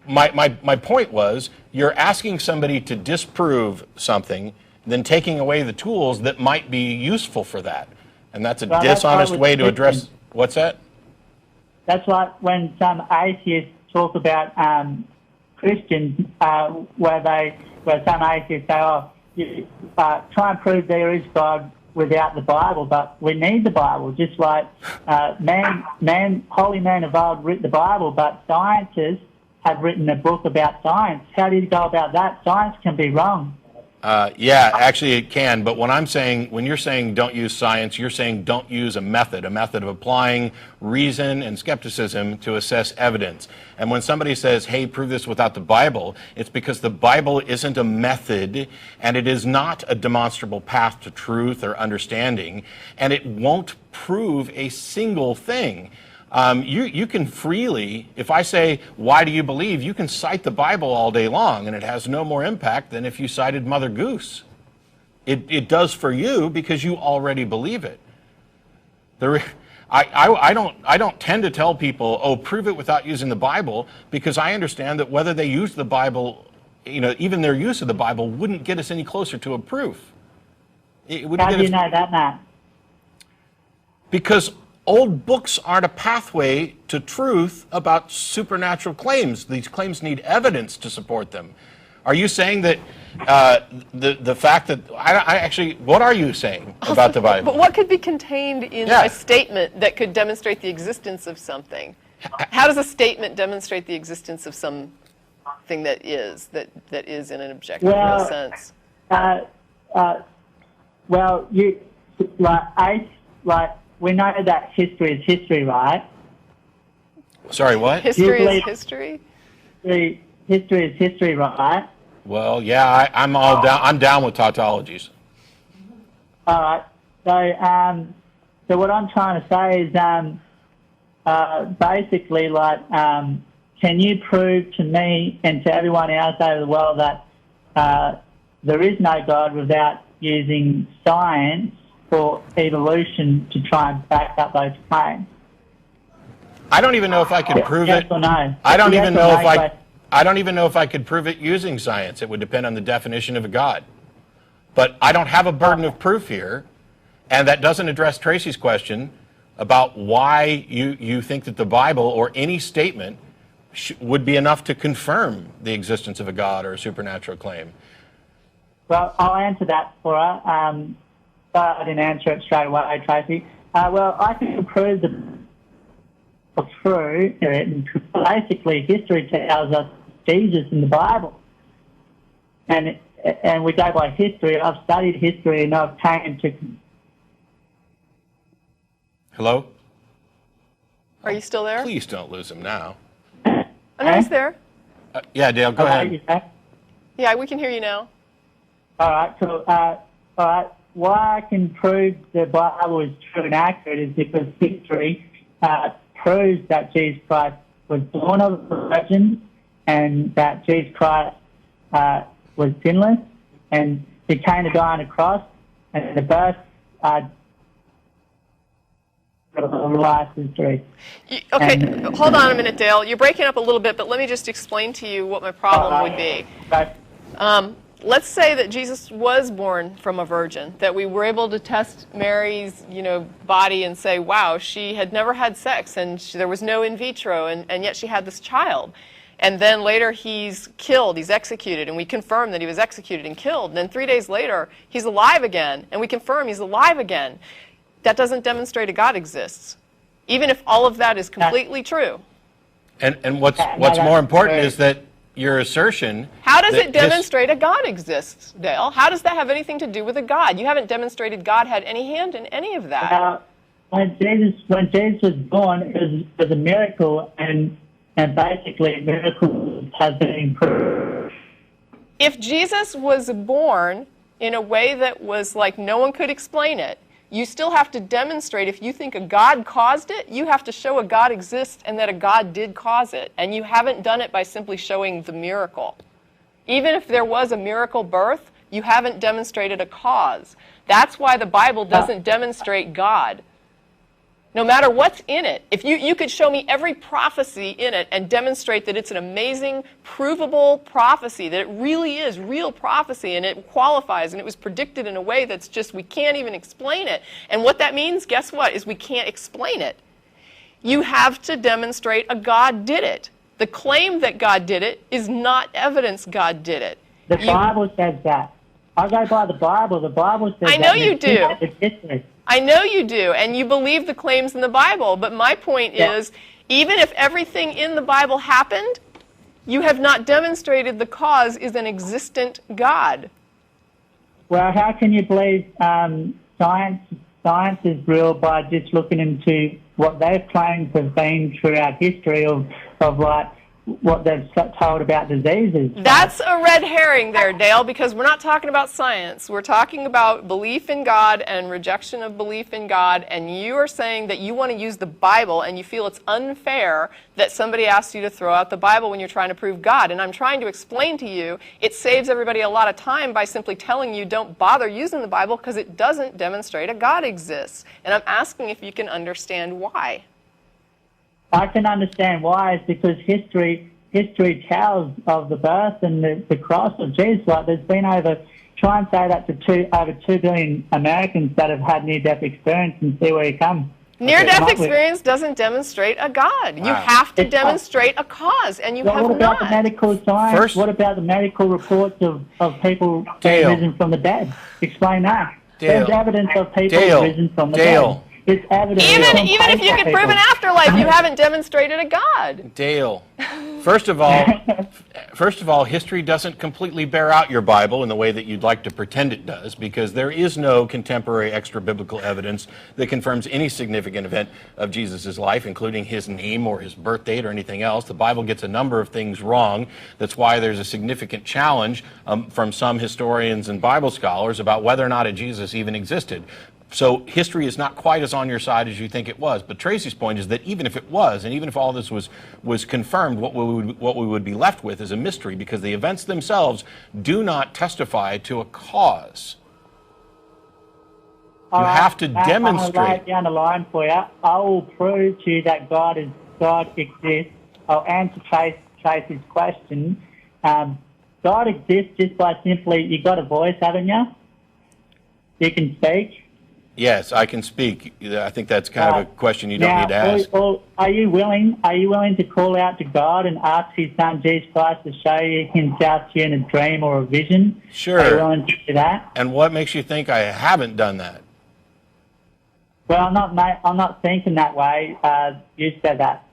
my point was, you're asking somebody to disprove something, then taking away the tools that might be useful for that. And that's a dishonest way to address... What's that? That's like when some atheists talk about Christians, where some atheists say, try and prove there is God without the Bible, but we need the Bible. Just like holy men of old wrote the Bible, but scientists have written a book about science. How do you go about that? Science can be wrong. Yeah, actually it can, but when you're saying don't use science, you're saying don't use a method of applying reason and skepticism to assess evidence. And when somebody says, hey, prove this without the Bible, it's because the Bible isn't a method, and it is not a demonstrable path to truth or understanding, and it won't prove a single thing. You can freely, if I say, why do you believe, you can cite the Bible all day long, and it has no more impact than if you cited Mother Goose. It does for you because you already believe it. I don't tend to tell people, oh, prove it without using the Bible, because I understand that whether they use the Bible, even their use of the Bible wouldn't get us any closer to a proof. How do you know that, Matt? Because old books aren't a pathway to truth about supernatural claims. These claims need evidence to support them. Are you saying that the fact that I actually, what are you saying about the Bible? But what could be contained in Yeah. a statement that could demonstrate the existence of something? How does a statement demonstrate the existence of something that is in an objective real sense? Well, we know that history is history, right? Sorry, what? History is believe- history? History is history, right? Well, yeah, I'm all down. I'm down with tautologies. All right. So what I'm trying to say is, basically, can you prove to me and to everyone else over the world that there is no God without using science or evolution to try and back up those claims? I don't even know if I could prove Yes it. or no? I don't Yes even or know no if I. question. I don't even know if I could prove it using science. It would depend on the definition of a God. But I don't have a burden of proof here, and that doesn't address Tracy's question about why you think that the Bible or any statement would be enough to confirm the existence of a God or a supernatural claim. Well, I'll answer that for her. But I didn't answer it straight away, Tracy. Well, I can prove the true. Basically, history tells us Jesus in the Bible, and we go by history. I've studied history, and I've came to. Hello? Are you still there? Please don't lose him now. Oh, no, he's there. Yeah, Dale, go ahead. Yeah, we can hear you now. All right, so all right. Why I can prove the Bible is true and accurate is because history proves that Jesus Christ was born of a virgin and that Jesus Christ was sinless and he came to die on a cross and the birth of life history. Okay, hold on a minute, Dale. You're breaking up a little bit, but let me just explain to you what my problem would be. Let's say that Jesus was born from a virgin, that we were able to test Mary's, body and say, wow, she had never had sex and there was no in vitro, and yet she had this child. And then later he's killed, he's executed, and we confirm that he was executed and killed. And then 3 days later, he's alive again, and we confirm he's alive again. That doesn't demonstrate a God exists, even if all of that is completely true. And what's more important is that your assertion. How does it demonstrate a God exists, Dale? How does that have anything to do with a God? You haven't demonstrated God had any hand in any of that. When Jesus was born, it was a miracle, and basically miracles have been proved. If Jesus was born in a way that was like no one could explain it, you still have to demonstrate, if you think a God caused it, you have to show a God exists and that a God did cause it. And you haven't done it by simply showing the miracle. Even if there was a miracle birth, you haven't demonstrated a cause. That's why the Bible doesn't demonstrate God. No matter what's in it, if you could show me every prophecy in it and demonstrate that it's an amazing, provable prophecy, that it really is real prophecy and it qualifies and it was predicted in a way that's just, we can't even explain it. And what that means, guess what, is we can't explain it. You have to demonstrate a God did it. The claim that God did it is not evidence God did it. The Bible says that. I go by the Bible. The Bible says that. I know you do. It's history. I know you do, and you believe the claims in the Bible, but my point is, even if everything in the Bible happened, you have not demonstrated the cause is an existent God. Well, how can you believe science is real by just looking into what they've claimed have been throughout history of what they've told about diseases? That's a red herring there, Dale, because we're not talking about science. We're talking about belief in God and rejection of belief in God, and you are saying that you want to use the Bible and you feel it's unfair that somebody asks you to throw out the Bible when you're trying to prove God. And I'm trying to explain to you it saves everybody a lot of time by simply telling you don't bother using the Bible because it doesn't demonstrate a God exists. And I'm asking if you can understand why. I can understand why. It's because history tells of the birth and the cross of Jesus. Like there's been try and say that to over 2 billion Americans that have had near-death experience and see where you come. Near-death Okay. experience doesn't demonstrate a God. You Wow. have to It's not. demonstrate a cause, and you Well, have what about not. the medical science? First- What about the medical reports of people Dale. risen from the dead? Explain that. Dale. There's evidence of people Dale. risen from the Dale. dead. It's evidence Even from if you faithful could prove an people. afterlife, you haven't demonstrated a God. Dale, first of all, history doesn't completely bear out your Bible in the way that you'd like to pretend it does, because there is no contemporary extra-biblical evidence that confirms any significant event of Jesus' life, including his name or his birth date or anything else. The Bible gets a number of things wrong. That's why there's a significant challenge from some historians and Bible scholars about whether or not a Jesus even existed. So history is not quite as on your side as you think it was. But Tracy's point is that even if it was, and even if all this was confirmed, what we would be left with is a mystery, because the events themselves do not testify to a cause. You have to I'll lay demonstrate. it down the line for you. I will prove to you that God exists. I'll answer Tracy's question. God exists just by simply, you got a voice, haven't you? You can speak. Yes, I can speak. I think that's kind of a question you don't now, need to ask. Are you willing to call out to God and ask his son Jesus Christ to show you himself to you in a dream or a vision? Sure. Are you willing to do that? And what makes you think I haven't done that? Well, I'm not thinking that way. You said that.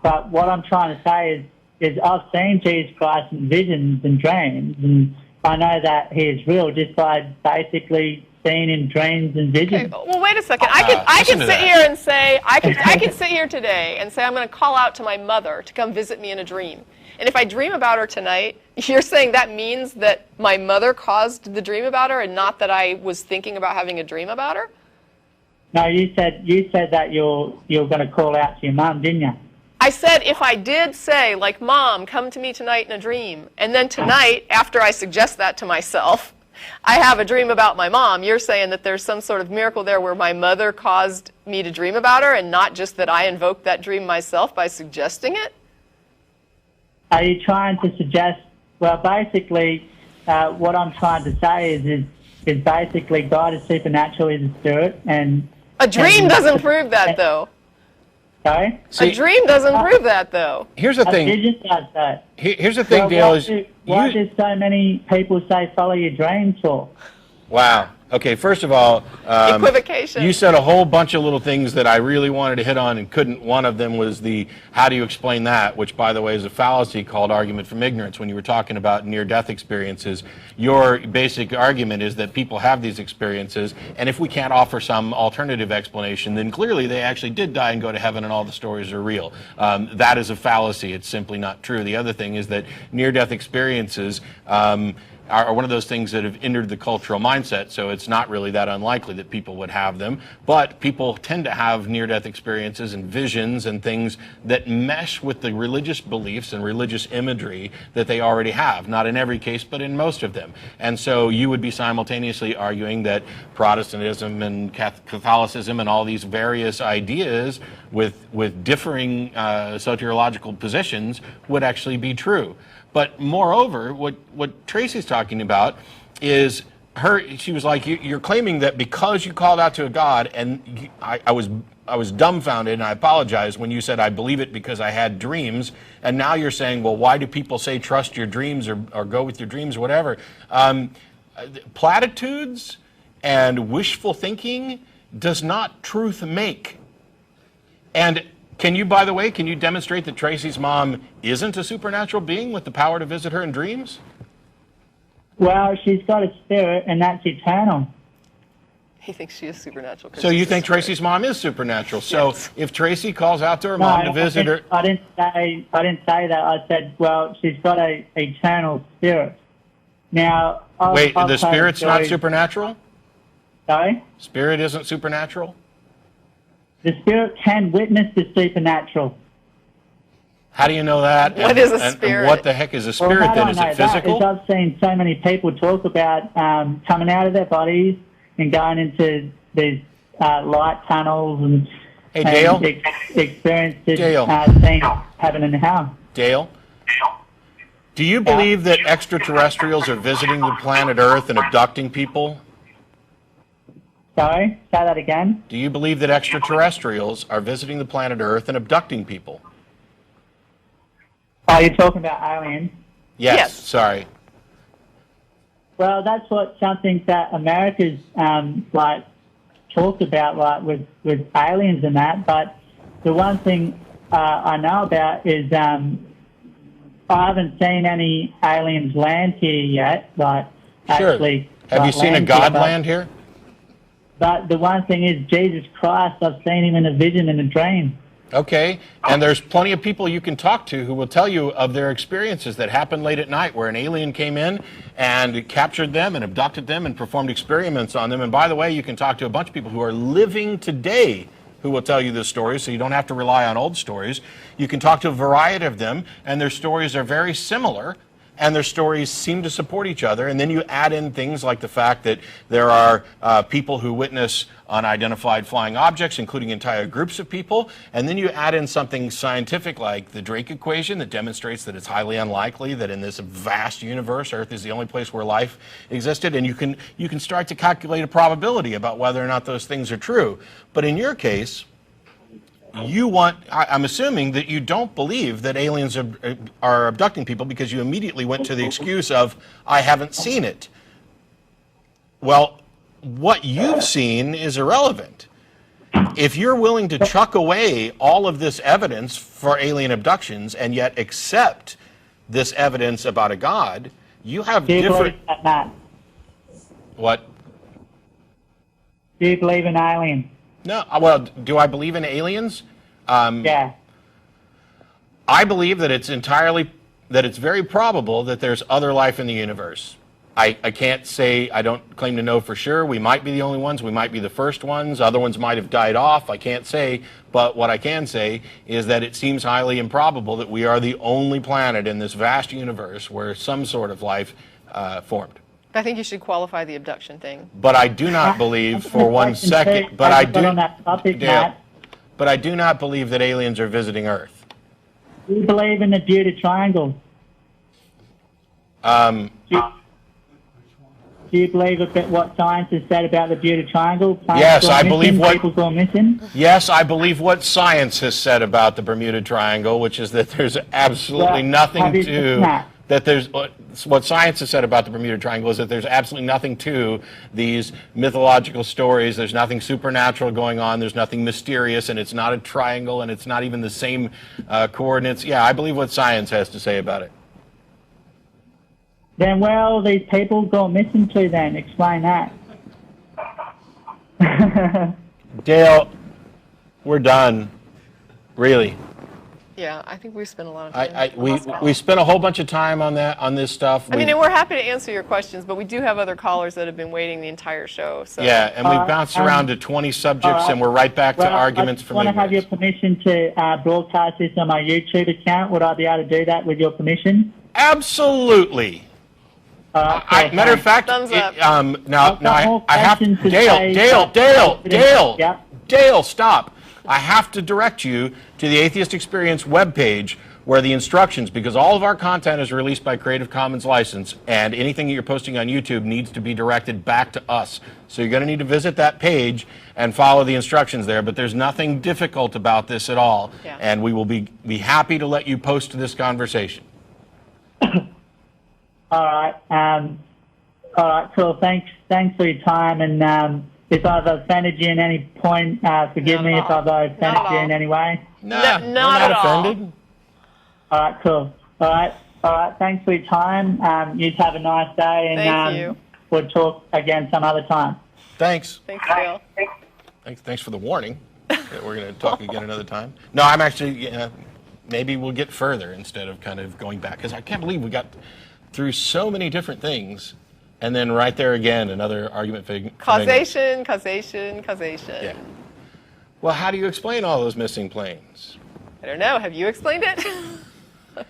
But what I'm trying to say is I've seen Jesus Christ in visions and dreams, and I know that he is real just by basically seeing in dreams and visions. Okay, well, wait a second. I listen can to sit that. here and say, I can sit here today and say I'm going to call out to my mother to come visit me in a dream. And if I dream about her tonight, you're saying that means that my mother caused the dream about her and not that I was thinking about having a dream about her? No, you said that you're going to call out to your mum, didn't you? I said if I did say, like, Mom, come to me tonight in a dream, and then tonight, after I suggest that to myself, I have a dream about my mom, you're saying that there's some sort of miracle there where my mother caused me to dream about her and not just that I invoked that dream myself by suggesting it? Are you trying to suggest, well, basically, what I'm trying to say is basically God is supernatural, he's a spirit, and... A dream doesn't prove that, though. Sorry? See, A dream doesn't prove that, though. here's the A thing. vision does that. Here's the thing, Well, Dale. why do so many people say follow your dreams for? Wow. Okay, first of all, Equivocation. you said a whole bunch of little things that I really wanted to hit on and couldn't. One of them was the how do you explain that, which, by the way, is a fallacy called argument from ignorance. When you were talking about near-death experiences, your basic argument is that people have these experiences, and if we can't offer some alternative explanation, then clearly they actually did die and go to heaven and all the stories are real. That is a fallacy. It's simply not true. The other thing is that near-death experiences are one of those things that have entered the cultural mindset, so it's not really that unlikely that people would have them. But people tend to have near-death experiences and visions and things that mesh with the religious beliefs and religious imagery that they already have. Not in every case, but in most of them. And so you would be simultaneously arguing that Protestantism and Catholicism and all these various ideas with differing soteriological positions would actually be true. But moreover, what Tracy's talking about is she was like, you're claiming that because you called out to a God, and I was dumbfounded, and I apologize when you said I believe it because I had dreams, and now you're saying, well, why do people say trust your dreams or go with your dreams, whatever? Platitudes and wishful thinking does not truth make. And by the way, can you demonstrate that Tracy's mom isn't a supernatural being with the power to visit her in dreams? Well, she's got a spirit, and that's eternal. He thinks she is supernatural. So you think Tracy's mom is supernatural. So Yes. if Tracy calls out to her mom to visit her... I didn't say that. I said, well, she's got a eternal spirit. Now, Wait, I've the heard spirit's not stories- supernatural? Sorry? Spirit isn't supernatural? The spirit can witness the supernatural. How do you know that? What is a And spirit? what the heck is a Well, spirit how do then? I Is know it that? physical? Is I've seen so many people talk about coming out of their bodies and going into these light tunnels and, Hey, Dale? experiences Dale. seeing heaven and hell. Dale? Do you believe that extraterrestrials are visiting the planet Earth and abducting people? Sorry, say that again. Do you believe that extraterrestrials are visiting the planet Earth and abducting people? Oh, you're talking about aliens? Yes. Sorry. Well, that's something that America's like talked about, like with aliens and that. But the one thing I know about is I haven't seen any aliens land here yet. Like Sure. actually, Have you like, seen a land God here, land here? But the one thing is, Jesus Christ, I've seen him in a vision in a dream. Okay, and there's plenty of people you can talk to who will tell you of their experiences that happened late at night where an alien came in and captured them and abducted them and performed experiments on them. And by the way, you can talk to a bunch of people who are living today who will tell you this story, so you don't have to rely on old stories. You can talk to a variety of them, and their stories are very similar, and their stories seem to support each other. And then you add in things like the fact that there are people who witness unidentified flying objects, including entire groups of people. And then you add in something scientific like the Drake equation that demonstrates that it's highly unlikely that in this vast universe, Earth is the only place where life existed. And you can start to calculate a probability about whether or not those things are true. But in your case, I'm assuming that you don't believe that aliens are abducting people because you immediately went to the excuse of, I haven't seen it. Well, what you've seen is irrelevant. If you're willing to chuck away all of this evidence for alien abductions and yet accept this evidence about a God, you have Do you different... believe in that? What? Do you believe in aliens? No, well, do I believe in aliens? Yeah. I believe that it's very probable that there's other life in the universe. I can't say, I don't claim to know for sure. We might be the only ones. We might be the first ones. Other ones might have died off. I can't say. But what I can say is that it seems highly improbable that we are the only planet in this vast universe where some sort of life formed. I think you should qualify the abduction thing. But I do not believe for one second, but I do not believe that aliens are visiting Earth. Do you believe in the Bermuda Triangle? Do you believe a bit what science has said about the Bermuda Triangle? Yes, I believe what people go missing. Yes, I believe what science has said about the Bermuda Triangle, which is that there's absolutely nothing to what science has said about the Bermuda Triangle is that there's absolutely nothing to these mythological stories. There's nothing supernatural going on. There's nothing mysterious, and it's not a triangle, and it's not even the same coordinates. Yeah, I believe what science has to say about it. Then where are all these people go missing to then? Explain that. Dale, we're done. Really. Yeah, I think we've spent a lot of time. We spent a whole bunch of time on this stuff. I mean, and we're happy to answer your questions, but we do have other callers that have been waiting the entire show. So. Yeah, and we've bounced around to 20 subjects, and we're right back to arguments from ignorance. I want to have your permission to broadcast this on my YouTube account. Would I be able to do that with your permission? Absolutely. Matter of fact, thumbs up. Now I have to, Dale, stop. I have to direct you to the Atheist Experience webpage where the instructions, because all of our content is released by Creative Commons license, and anything that you're posting on YouTube needs to be directed back to us. So you're going to need to visit that page and follow the instructions there, but there's nothing difficult about this at all, and we will be happy to let you post to this conversation. All right, cool. Thanks for your time, and if I've offended you in any point, forgive me if I've offended you in any way. No, we're not offended. All right, cool. All right. Thanks for your time. You have a nice day, and Thank you. We'll talk again some other time. Thanks. Thanks, Dale. Thanks for the warning that we're going to talk again another time. No, I'm actually, maybe we'll get further instead of kind of going back, because I can't believe we got through so many different things, and then right there again, another argument. Causation. Yeah. Well, how do you explain all those missing planes? I don't know. Have you explained it?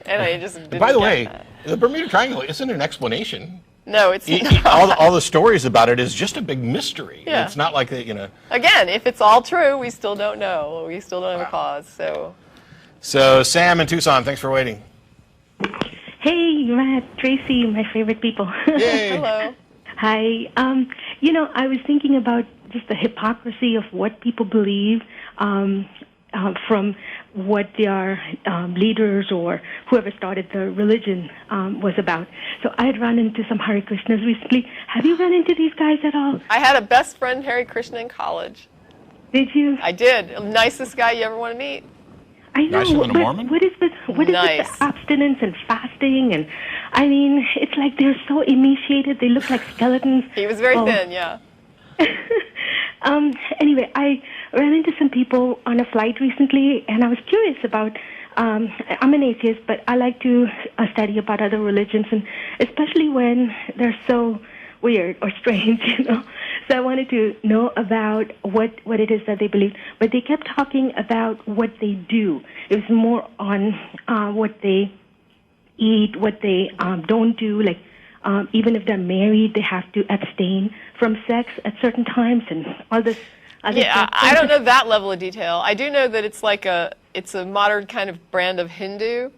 And I just didn't By the get way, that. the Bermuda Triangle isn't an explanation. No, it's not. all the stories about it is just a big mystery. Yeah. It's not like that, Again, if it's all true, we still don't know. We still don't have a cause. So Sam in Tucson, thanks for waiting. Hey, Matt, Tracy, my favorite people. Yay. Hello. Hi. I was thinking about just the hypocrisy of what people believe from what their leaders or whoever started the religion was about. So I had run into some Hare Krishnas recently. Have you run into these guys at all? I had a best friend, Hare Krishna, in college. Did you? I did. Nicest guy you ever want to meet. I know. Nicer than a but Mormon? What is with Nice. the abstinence and fasting? And I mean, it's like they're so emaciated. They look like skeletons. He was very Oh. thin, yeah. Anyway, I ran into some people on a flight recently, and I was curious about. I'm an atheist, but I like to study about other religions, and especially when they're so weird or strange, So I wanted to know about what it is that they believe. But they kept talking about what they do. It was more on what they eat, what they don't do. Like even if they're married, they have to abstain from sex at certain times and all this other stuff. I don't know that level of detail. I do know that it's like it's a modern kind of brand of Hindu.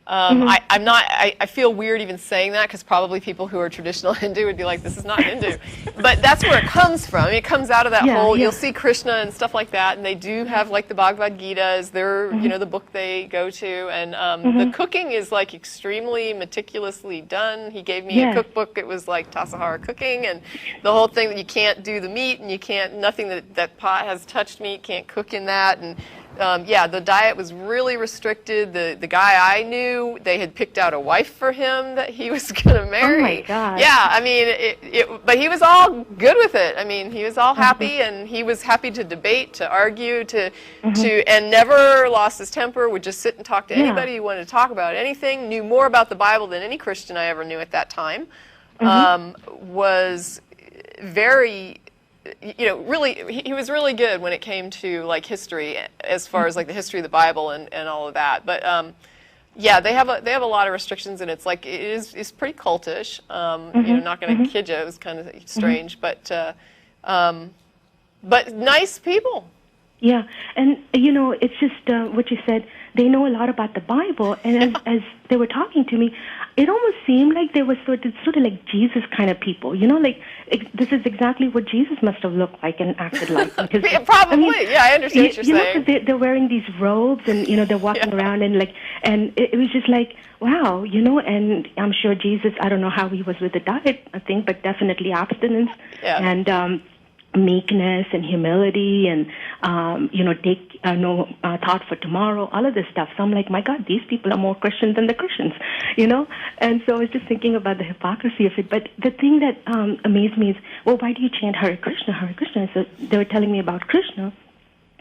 I feel weird even saying that because probably people who are traditional Hindu would be like, this is not Hindu. But that's where it comes from. It comes out of that whole, you'll see Krishna and stuff like that, and they do have like the Bhagavad Gita as their, the book they go to. And the cooking is like extremely meticulously done. He gave me a cookbook. It was like Tassajara cooking and the whole thing that you can't do the meat and you can't, nothing that pot has touched meat, can't cook in that. And the diet was really restricted. The guy I knew, they had picked out a wife for him that he was going to marry. Oh my God. Yeah, I mean, but he was all good with it. I mean, he was all happy, and he was happy to debate, to argue, and never lost his temper. Would just sit and talk to anybody who wanted to talk about anything. Knew more about the Bible than any Christian I ever knew at that time. Was very. Really, he was really good when it came to like history, as far as like the history of the Bible and all of that. But they have a lot of restrictions, and it's like it's pretty cultish. Not going to kid you, it was kind of strange, but nice people. Yeah, and it's just what you said. They know a lot about the Bible, and as they were talking to me, it almost seemed like they were sort of like Jesus kind of people. Like this is exactly what Jesus must have looked like and acted like. Because, probably, I understand what you're saying. Because they're wearing these robes, and they're walking around, and it was just like, wow, and I'm sure Jesus. I don't know how he was with the diet, I think, but definitely abstinence and. Meekness and humility and, take no thought for tomorrow, all of this stuff. So I'm like, my God, these people are more Christian than the Christians, And so I was just thinking about the hypocrisy of it. But the thing that amazed me is, well, why do you chant Hare Krishna, Hare Krishna? So they were telling me about Krishna,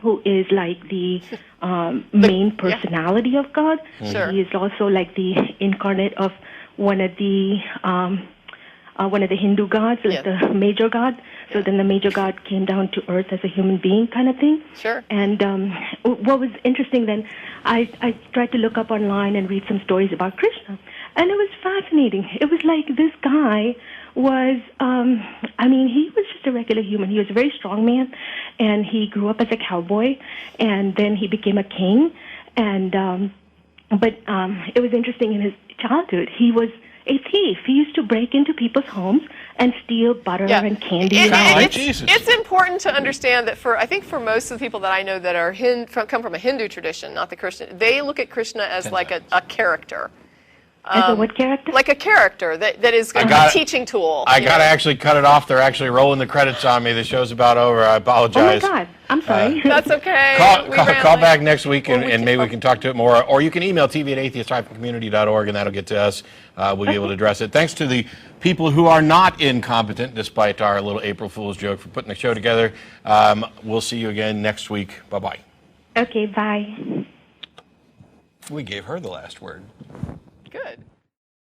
who is like the main personality of God. Sure. He is also like the incarnate of one of the Hindu gods, like the major god. So then the major god came down to earth as a human being kind of thing. Sure. And what was interesting then, I tried to look up online and read some stories about Krishna. And it was fascinating. It was like this guy was, he was just a regular human. He was a very strong man, and he grew up as a cowboy, and then he became a king. And but it was interesting in his childhood. He was a thief. He used to break into people's homes and steal butter and candy. It's important to understand that I think for most of the people that I know that are come from a Hindu tradition, not the Christian, they look at Krishna as like a character. As a what character? Like a character that is a teaching tool. I got to actually cut it off. They're actually rolling the credits on me. The show's about over. I apologize. Oh, my God. I'm sorry. That's okay. Call back next week, and maybe we can talk to it more. Or you can email tv@atheist-community.org, and that'll get to us. We'll be able to address it. Thanks to the people who are not incompetent, despite our little April Fool's joke, for putting the show together. We'll see you again next week. Bye-bye. Okay, bye. We gave her the last word. Good.